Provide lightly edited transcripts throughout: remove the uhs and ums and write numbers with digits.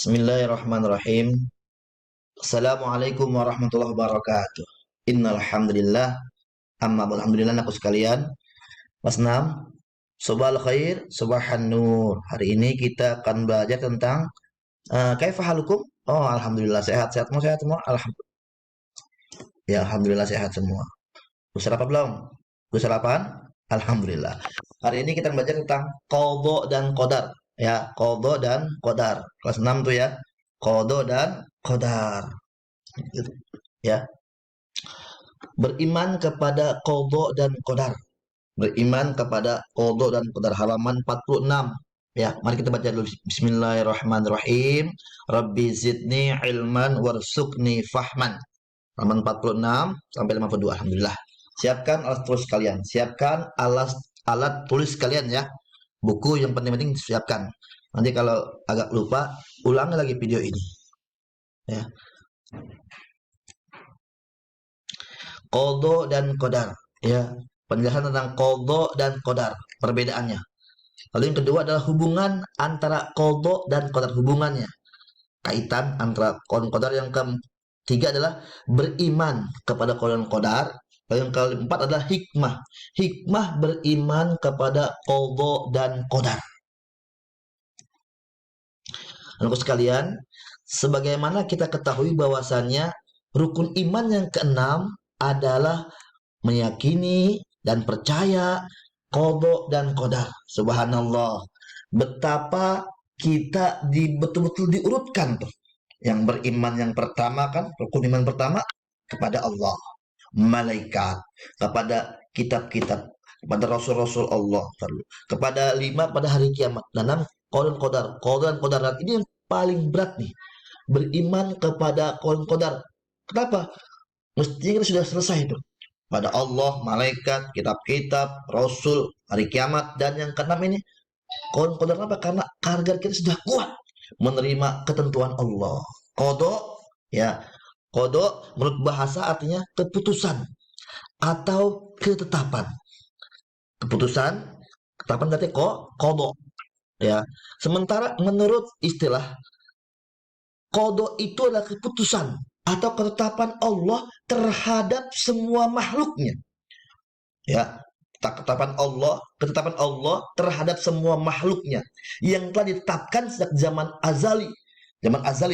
Bismillahirrahmanirrahim. Assalamualaikum warahmatullahi wabarakatuh. Innal hamdalillah, amma ba'du. Alhamdulillah aku sekalian. Mas Nam, Sobal khair, Subahan nur. Hari ini kita akan belajar tentang kaifa halukum? Oh, alhamdulillah sehat-sehat semua, sehat semua. Alhamdulillah. Ya, alhamdulillah sehat semua. Udah sarapan belum? Udah sarapan? Alhamdulillah. Hari ini kita belajar tentang qadha dan qadar. Ya, qadha dan qadar. Kelas 6 tuh ya. Qadha dan qadar. Gitu. Ya, beriman kepada qadha dan qadar. Beriman kepada qadha dan qadar, halaman 46. Ya, mari kita baca dulu. Bismillahirrahmanirrahim. Rabbi zidni ilman warzuqni fahman. Halaman 46 sampai 52. Alhamdulillah. Siapkan alat tulis kalian. Siapkan alat tulis kalian ya. Buku yang penting-penting siapkan. Nanti kalau agak lupa, ulangi lagi video ini. Ya. Qadha dan qadar. Ya. Penjelasan tentang qadha dan qadar, perbedaannya. Lalu yang kedua adalah hubungan antara qadha dan qadar, hubungannya. Kaitan antara qadha dan qadar. Yang ketiga adalah beriman kepada qadha dan qadar. Lalu yang keempat adalah hikmah. Hikmah beriman kepada qadha dan qadar. Anak sekalian, sebagaimana kita ketahui bahwasannya rukun iman yang keenam adalah meyakini dan percaya qadha dan qadar. Subhanallah. Betapa kita betul-betul diurutkan tuh. Yang beriman yang pertama kan, rukun iman pertama kepada Allah, malaikat, kepada kitab-kitab, kepada rasul-rasul Allah, kepada 5 pada hari kiamat, dan 6 qadha dan qadar. Qadha dan qadar ini yang paling berat nih. Beriman kepada qadha dan qadar. Kenapa? Mestinya kita sudah selesai itu. Pada Allah, malaikat, kitab-kitab, rasul, hari kiamat, dan yang keenam ini qadha dan qadar. Kenapa? Karena harga kita sudah kuat menerima ketentuan Allah. Qadha ya, qadha menurut bahasa artinya keputusan atau ketetapan. Keputusan, ketetapan berarti qadha ya. Sementara menurut istilah, qadha itu adalah keputusan atau ketetapan Allah terhadap semua makhluknya. Ya, ketetapan Allah terhadap semua makhluknya yang telah ditetapkan sejak zaman azali,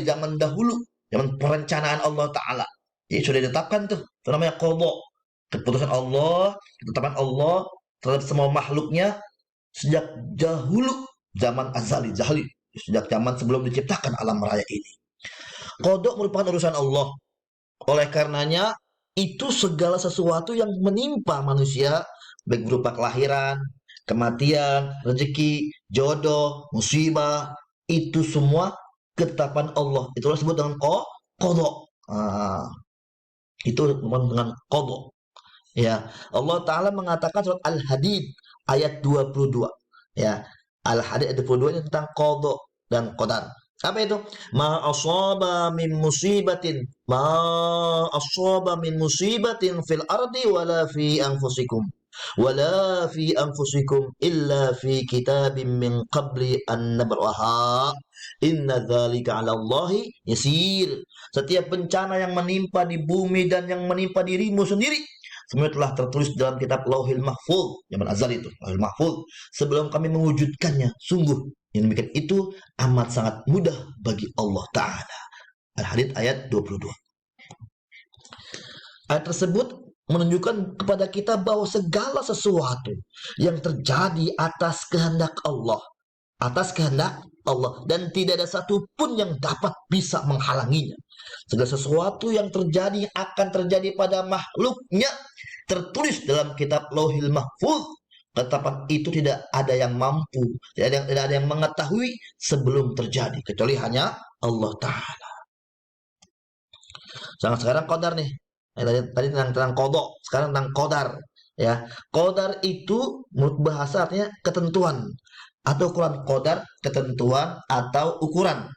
zaman dahulu, zaman perencanaan Allah Ta'ala. Ya, sudah ditetapkan tuh, itu namanya qadha. Keputusan Allah, ketetapan Allah terhadap semua makhluknya sejak dahulu, zaman azali, sejak zaman sebelum diciptakan alam raya ini. Qadha merupakan urusan Allah. Oleh karenanya, itu segala sesuatu yang menimpa manusia, baik berupa kelahiran, kematian, rezeki, jodoh, musibah, itu semua ketetapan Allah. Itulah disebut dengan qadha. Itu dengan qadha. Ya, Allah Ta'ala mengatakan surat Al-Hadid ayat 22. Ya, Al-Hadid ayat 22 ini tentang qadha dan qadar. Apa itu? Ma asaba min musibatin fil ardi wala fi anfusikum illa fi kitabim min qabli an nabraha inna dzalika 'ala Allahi yasir. Setiap bencana yang menimpa di bumi dan yang menimpa dirimu sendiri semua telah tertulis dalam kitab Lauhil Mahfuz, zaman azal itu, Lauhil Mahfuz, sebelum kami mewujudkannya. Sungguh yang demikian itu amat sangat mudah bagi Allah Ta'ala. Al-Hadid ayat 22. Ayat tersebut menunjukkan kepada kita bahwa segala sesuatu yang terjadi atas kehendak Allah, dan tidak ada satupun yang dapat bisa menghalanginya. Segala sesuatu yang terjadi akan terjadi pada makhluknya tertulis dalam kitab Lauhil Mahfuz. Ketetapan itu tidak ada yang mampu, tidak ada yang mengetahui sebelum terjadi kecuali hanya Allah Ta'ala. Sekarang qadar nih. Tadi tentang qadha, sekarang tentang qadar. Ya, qadar itu menurut bahasa artinya ketentuan atau ukuran. Qadar ketentuan atau ukuran.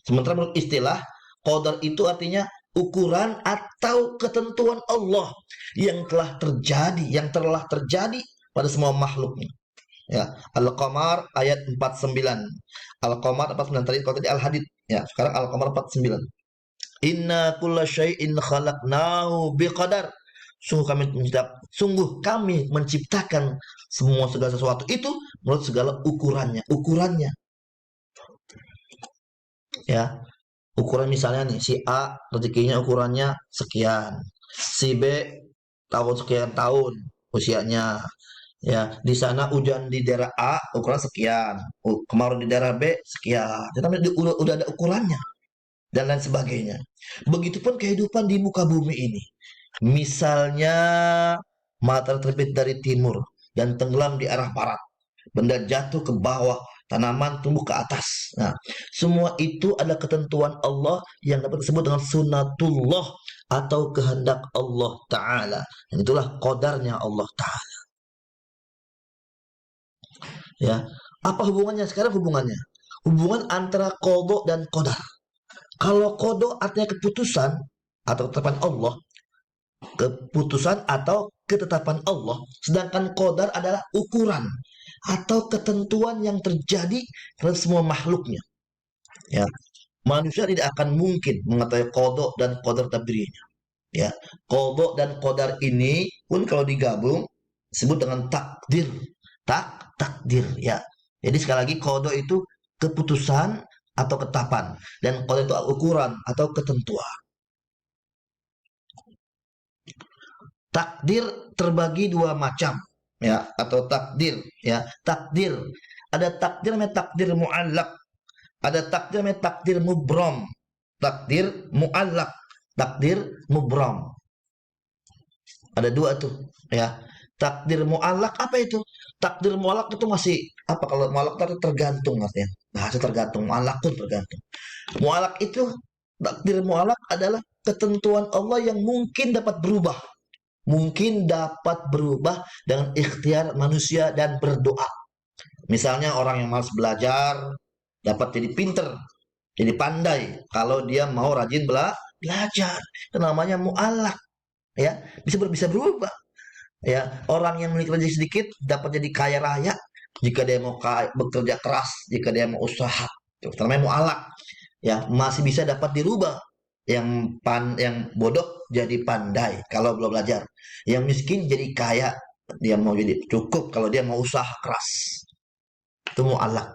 Sementara menurut istilah, qadar itu artinya ukuran atau ketentuan Allah yang telah terjadi pada semua makhluknya. Ya, Al-Qamar ayat 49. Al-Qamar 49 tadi, kalau tadi Al-Hadid. Ya, sekarang Al-Qamar 49. Inna kulla syai'in khalaqnahu biqadar. Sungguh kami menciptakan semua segala sesuatu itu menurut segala ukurannya. Ukurannya, ya. Ukuran misalnya nih, si A rezekinya ukurannya sekian. Si B tahun sekian tahun usianya. Ya, di sana hujan di daerah A ukuran sekian, kemarau di daerah B sekian. Tetapi udah ada ukurannya dan lain sebagainya. Begitupun kehidupan di muka bumi ini. Misalnya matahari terbit dari timur dan tenggelam di arah barat. Benda jatuh ke bawah, tanaman tumbuh ke atas. Nah, semua itu adalah ketentuan Allah yang dapat disebut dengan sunatullah atau kehendak Allah Ta'ala. Dan itulah qadarnya Allah Ta'ala. Ya, apa hubungannya sekarang? Hubungan antara qada dan qadar. Kalau qada artinya keputusan atau ketetapan Allah, keputusan atau ketetapan Allah, sedangkan qadar adalah ukuran atau ketentuan yang terjadi terhadap semua makhluknya. Ya, manusia tidak akan mungkin mengetahui qada dan qadar takdirnya. Ya, qada dan qadar ini pun kalau digabung disebut dengan takdir. Takdir, ya. Jadi sekali lagi, qada itu keputusan atau ketetapan, dan qadar itu ukuran atau ketentuan. Takdir terbagi dua macam, ya, atau takdir, ya. Takdir, ada takdir namanya takdir muallak, ada takdir namanya takdir mubram. Takdir muallak, takdir mubram. Ada dua tuh, ya. Takdir muallak apa itu? Takdir muallak itu masih apa, kalau muallak itu tergantung maksudnya. Bahasa tergantung, muallak pun tergantung. Muallak itu, takdir muallak adalah ketentuan Allah yang mungkin dapat berubah. Mungkin dapat berubah dengan ikhtiar manusia dan berdoa. Misalnya orang yang malas belajar dapat jadi pinter, jadi pandai kalau dia mau rajin belajar. Itu namanya muallak, ya. Bisa berubah. Ya, orang yang memiliki rezeki sedikit dapat jadi kaya raya jika dia mau bekerja keras, jika dia mau usaha. Itu namanya mualak. Ya, masih bisa dapat dirubah. Yang bodoh jadi pandai kalau belum belajar. Yang miskin jadi kaya, dia mau jadi cukup kalau dia mau usaha keras. Itu mualak.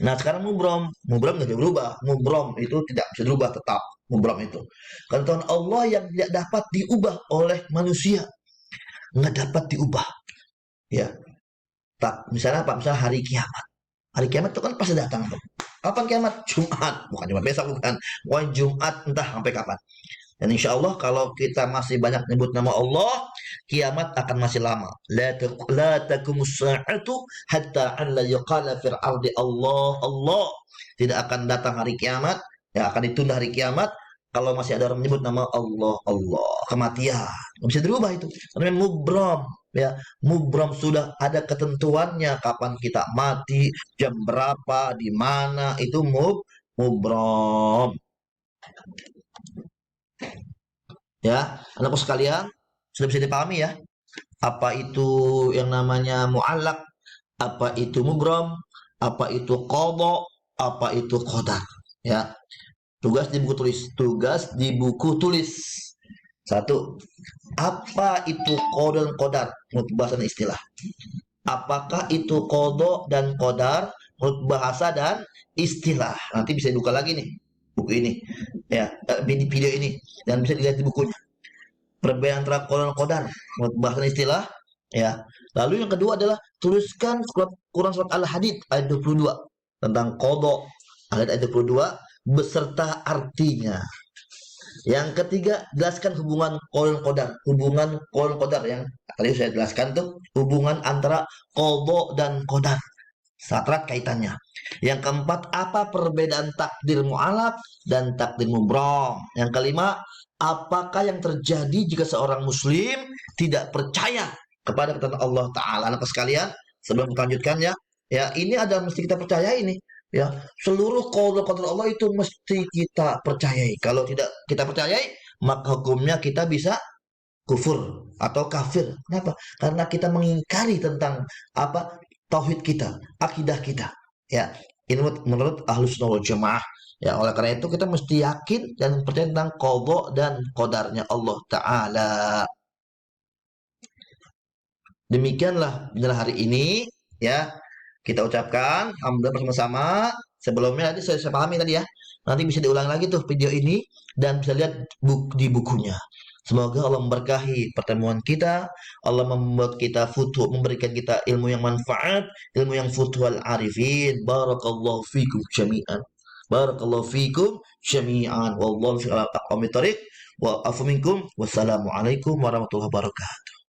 Nah, sekarang mubram nggak bisa berubah. Mubram itu tidak bisa berubah, tetap mubram itu. Ketentuan Allah yang tidak dapat diubah oleh manusia, nggak dapat diubah, ya. Misalnya apa? Misalnya hari kiamat itu kan pasti datang tuh. Kapan kiamat? Jumat, bukan cuma besok, bukan. Wah, Jumat entah sampai kapan. Dan insya Allah kalau kita masih banyak nyebut nama Allah, kiamat akan masih lama. La taqumus sa'atu hatta an la yuqala fil ardi Allah Allah. Tidak akan datang hari kiamat, ya, akan ditunda hari kiamat kalau masih ada orang menyebut nama Allah Allah. Kematian nggak bisa dirubah itu, namanya mubram, ya. Mubram sudah ada ketentuannya, kapan kita mati, jam berapa, di mana, itu mubram. Ya, anakku sekalian, sudah bisa dipahami ya, apa itu yang namanya muallak, apa itu mubram, apa itu qada, apa itu qadar, ya. Tugas di buku tulis. Satu, apa itu qada dan qadar menurut bahasa dan istilah? Apakah itu qada dan qadar menurut bahasa dan istilah? Nanti bisa dibuka lagi nih buku ini, ya, video ini, dan bisa dilihat di bukunya. Perbedaan antara qada dan qadar menurut bahasa dan istilah, ya. Lalu yang kedua adalah tuliskan Quran surat Al-Hadid ayat 22 tentang qada, ayat 22 beserta artinya. Yang ketiga, jelaskan hubungan qada qadar. Hubungan qada qadar yang tadi saya jelaskan tuh, hubungan antara qada dan qadar. Erat kaitannya. Yang keempat, apa perbedaan takdir mu'alaq dan takdir mubram. Yang kelima, apakah yang terjadi jika seorang muslim tidak percaya kepada ketentuan Allah Ta'ala. Anak sekalian, sebelum kita lanjutkan, ya, ini ada mesti kita percaya ini. Ya, seluruh qada Allah itu mesti kita percayai. Kalau tidak kita percayai, maka hukumnya kita bisa kufur atau kafir. Kenapa? Karena kita mengingkari tentang apa? tauhid kita, akidah kita. Ya, ini menurut Ahlus Sunnah wal Jamaah. Ya, oleh karena itu kita mesti yakin dan percaya tentang qadha dan qadarnya Allah Ta'ala. Demikianlah benar hari ini ya kita ucapkan alhamdulillah bersama-sama. Sebelumnya tadi saya pahami tadi ya. Nanti bisa diulang lagi tuh video ini dan bisa lihat di bukunya. Semoga Allah memberkahi pertemuan kita, Allah membuat kita futuh, memberikan kita ilmu yang manfaat, ilmu yang futuhal arifin. Barakallahu fikum jami'an. Barakallahu fikum jami'an. Wallahu fi aqwamit thariq wa afu minkum. Wassalamualaikum warahmatullahi wabarakatuh.